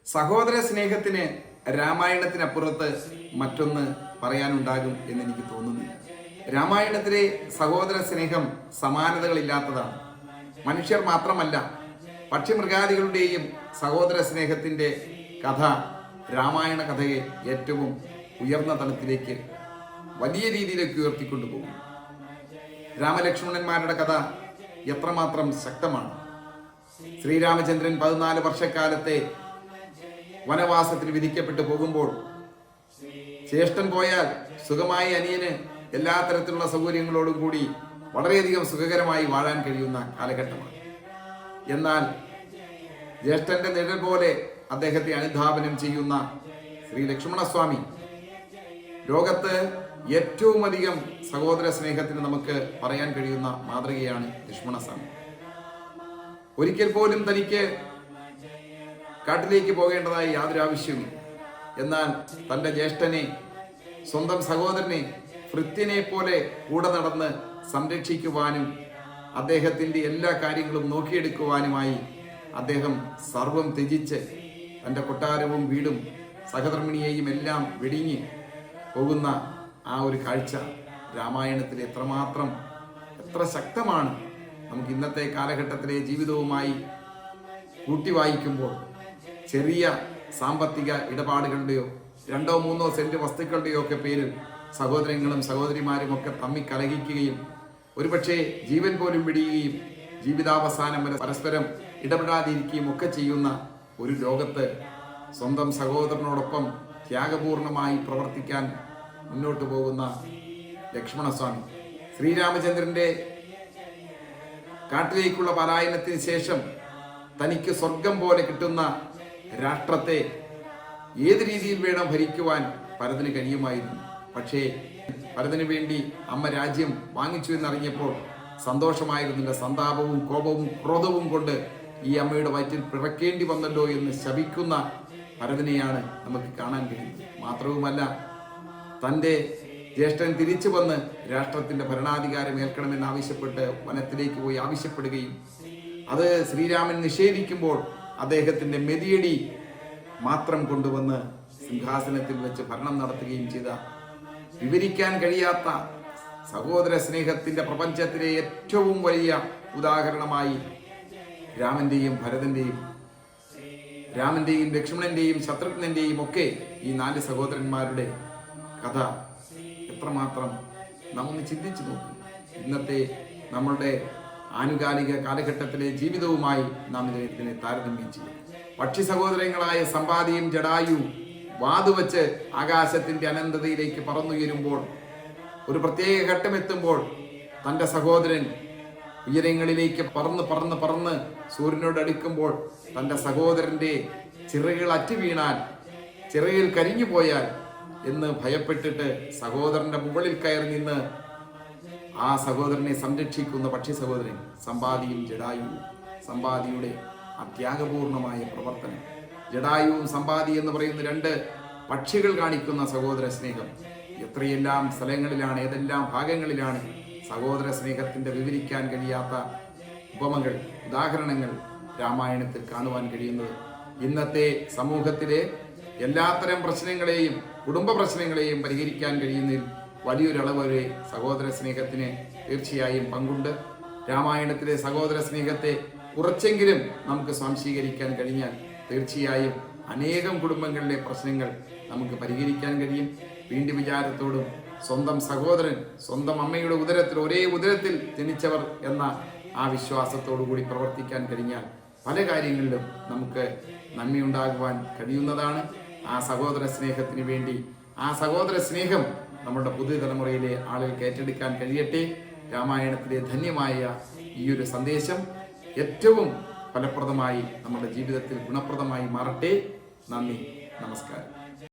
സഹോദര സ്നേഹത്തിന് രാമായണത്തിനപ്പുറത്ത് മറ്റൊന്ന് പറയാനുണ്ടാകും എന്നെനിക്ക് തോന്നുന്നില്ല. രാമായണത്തിലെ സഹോദര സ്നേഹം സമാനതകളില്ലാത്തതാണ്. മനുഷ്യർ മാത്രമല്ല, പക്ഷിമൃഗാദികളുടെയും സഹോദര സ്നേഹത്തിൻ്റെ കഥ രാമായണ കഥയെ ഏറ്റവും ഉയർന്ന തലത്തിലേക്ക് വലിയ രീതിയിലേക്ക് ഉയർത്തിക്കൊണ്ടുപോകും. രാമലക്ഷ്മണന്മാരുടെ കഥ എത്രമാത്രം ശക്തമാണ്. ശ്രീരാമചന്ദ്രൻ 14 വർഷക്കാലത്തെ വനവാസത്തിൽ വിധിക്കപ്പെട്ടു പോകുമ്പോൾ ജ്യേഷ്ഠൻ പോയാൽ സുഖമായി അനിയന് എല്ലാ തരത്തിലുള്ള സൗകര്യങ്ങളോടും കൂടി വളരെയധികം സുഖകരമായി വാഴാൻ കഴിയുന്ന കാലഘട്ടമാണ്. എന്നാൽ ജ്യേഷ്ഠന്റെ നിഴൽ പോലെ അദ്ദേഹത്തെ അനുധാപനം ചെയ്യുന്ന ശ്രീ ലക്ഷ്മണസ്വാമി ലോകത്ത് ഏറ്റവും അധികം സഹോദര സ്നേഹത്തിന് നമുക്ക് പറയാൻ കഴിയുന്ന മാതൃകയാണ് ലക്ഷ്മണസ്വാമി. ഒരിക്കൽ പോലും തനിക്ക് കാട്ടിലേക്ക് പോകേണ്ടതായി യാതൊരു ആവശ്യവും. എന്നാൽ തൻ്റെ ജ്യേഷ്ഠനെ, സ്വന്തം സഹോദരനെ ഭൃത്യനെ പോലെ കൂടെ നടന്ന് സംരക്ഷിക്കുവാനും അദ്ദേഹത്തിൻ്റെ എല്ലാ കാര്യങ്ങളും നോക്കിയെടുക്കുവാനുമായി അദ്ദേഹം സർവം ത്യജിച്ച് തൻ്റെ കൊട്ടാരവും വീടും സഹധർമ്മിണിയെയും എല്ലാം വെടിഞ്ഞ് പോകുന്ന ആ ഒരു കാഴ്ച രാമായണത്തിൽ എത്ര ശക്തമാണ്. നമുക്ക് ഇന്നത്തെ കാലഘട്ടത്തിലെ ജീവിതവുമായി കൂട്ടി വായിക്കുമ്പോൾ ചെറിയ സാമ്പത്തിക ഇടപാടുകളുടെയോ 2-3 സെന്റ് വസ്തുക്കളുടെയോ ഒക്കെ പേരിൽ സഹോദരങ്ങളും സഹോദരിമാരും ഒക്കെ തമ്മിൽ കലഹിക്കുകയും ഒരുപക്ഷെ ജീവൻ പോലും വെടിയുകയും ജീവിതാവസാനം വരെ പരസ്പരം ഇടപെടാതിരിക്കുകയും ഒക്കെ ചെയ്യുന്ന ഒരു ലോകത്ത് സ്വന്തം സഹോദരനോടൊപ്പം ത്യാഗപൂർണമായി പ്രവർത്തിക്കാൻ മുന്നോട്ട് പോകുന്ന ലക്ഷ്മണസ്വാമി, ശ്രീരാമചന്ദ്രന്റെ കാട്ടിലേക്കുള്ള പലായനത്തിന് ശേഷം തനിക്ക് സ്വർഗം പോലെ കിട്ടുന്ന രാഷ്ട്രത്തെ ഏത് രീതിയിൽ വേണം ഭരിക്കുവാൻ ഭരതന് കഴിയുമായിരുന്നു. പക്ഷേ ഭരതന് വേണ്ടി അമ്മ രാജ്യം വാങ്ങിച്ചു എന്നറിഞ്ഞപ്പോൾ സന്തോഷമായിരുന്നില്ല. സന്താപവും കോപവും ക്രോധവും കൊണ്ട് ഈ അമ്മയുടെ വയറ്റിൽ പിറക്കേണ്ടി വന്നല്ലോ എന്ന് ശപിക്കുന്ന ഭരതനെയാണ് നമുക്ക് കാണാൻ കഴിയുന്നത്. മാത്രവുമല്ല, തൻ്റെ ജ്യേഷ്ഠൻ തിരിച്ചു വന്ന് രാഷ്ട്രത്തിൻ്റെ ഭരണാധികാരം ഏൽക്കണമെന്ന് ആവശ്യപ്പെട്ട് വനത്തിലേക്ക് പോയി ആവശ്യപ്പെടുകയും അത് ശ്രീരാമൻ നിഷേധിക്കുമ്പോൾ അദ്ദേഹത്തിൻ്റെ മെതിയടി മാത്രം കൊണ്ടുവന്ന് സിംഹാസനത്തിൽ വെച്ച് ഭരണം നടത്തുകയും ചെയ്ത വിവരിക്കാൻ കഴിയാത്ത സഹോദര സ്നേഹത്തിൻ്റെ പ്രപഞ്ചത്തിലെ ഏറ്റവും വലിയ ഉദാഹരണമായി രാമന്റെയും ഭരതന്റെയും, രാമന്റെയും ലക്ഷ്മണന്റെയും ശത്രുഘ്നന്റെയും ഒക്കെ ഈ 4 സഹോദരന്മാരുടെ കഥ എത്രമാത്രം നാം ഒന്ന് ചിന്തിച്ചു നോക്കും. ഇന്നത്തെ നമ്മളുടെ ആനുകാലിക കാലഘട്ടത്തിലെ ജീവിതവുമായി നാം ഇതിനെ താരതമ്യം ചെയ്യും. പക്ഷി സഹോദരങ്ങളായ സമ്പാദിയും ജടായു വാതുവച്ച് ആകാശത്തിന്റെ അനന്തതയിലേക്ക് പറന്നുയരുമ്പോൾ, ഒരു പ്രത്യേക ഘട്ടമെത്തുമ്പോൾ തൻ്റെ സഹോദരൻ ഉയരങ്ങളിലേക്ക് പറന്ന് സൂര്യനോട് അടുക്കുമ്പോൾ തൻ്റെ സഹോദരന്റെ ചിറകുകൾ അറ്റു വീണാൽ, ചിറകിൽ കരിഞ്ഞു പോയാൽ എന്ന് ഭയപ്പെട്ടിട്ട് സഹോദരന്റെ മുകളിൽ കയറി നിന്ന് ആ സഹോദരനെ സംരക്ഷിക്കുന്ന പക്ഷി സഹോദരൻ സമ്പാദിയും ജടായുവും. സമ്പാദിയുടെ അത്യാഗപൂർണമായ പ്രവർത്തനം, ജടായുവും സമ്പാദി എന്ന് പറയുന്ന 2 പക്ഷികൾ കാണിക്കുന്ന സഹോദര സ്നേഹം എത്രയെല്ലാം സ്ഥലങ്ങളിലാണ്, ഏതെല്ലാം ഭാഗങ്ങളിലാണ് സഹോദര സ്നേഹത്തിന്റെ വിവരിക്കാൻ കഴിയാത്ത ഉപമകൾ, ഉദാഹരണങ്ങൾ രാമായണത്തിൽ കാണുവാൻ കഴിയുന്നത്. ഇന്നത്തെ സമൂഹത്തിലെ എല്ലാത്തരം പ്രശ്നങ്ങളെയും കുടുംബ പ്രശ്നങ്ങളെയും പരിഹരിക്കാൻ കഴിയുന്നതിൽ വലിയൊരളവ് വരെ സഹോദര സ്നേഹത്തിന് തീർച്ചയായും പങ്കുണ്ട്. രാമായണത്തിലെ സഹോദര സ്നേഹത്തെ കുറച്ചെങ്കിലും നമുക്ക് സ്വാംശീകരിക്കാൻ കഴിഞ്ഞാൽ തീർച്ചയായും അനേകം കുടുംബങ്ങളിലെ പ്രശ്നങ്ങൾ നമുക്ക് പരിഹരിക്കാൻ കഴിയും. വീണ്ടും വിചാരത്തോടും സ്വന്തം സഹോദരൻ സ്വന്തം അമ്മയുടെ ഉദരത്തിൽ, ഒരേ ഉദരത്തിൽ ജനിച്ചവർ എന്ന ആ വിശ്വാസത്തോടു കൂടി പ്രവർത്തിക്കാൻ കഴിഞ്ഞാൽ പല കാര്യങ്ങളിലും നമുക്ക് നന്മയുണ്ടാകുവാൻ കഴിയുന്നതാണ്. ആ സഹോദര സ്നേഹത്തിന് വേണ്ടി, ആ സഹോദര സ്നേഹം നമ്മുടെ പുതുതലമുറയിലെ ആളുകൾക്ക് ഏറ്റെടുക്കാൻ കഴിയട്ടെ. രാമായണത്തിലെ ധന്യമായ ഈ ഒരു സന്ദേശം ഏറ്റവും ഫലപ്രദമായി നമ്മുടെ ജീവിതത്തിൽ ഗുണപ്രദമായി മാറട്ടെ. നന്ദി, നമസ്കാരം.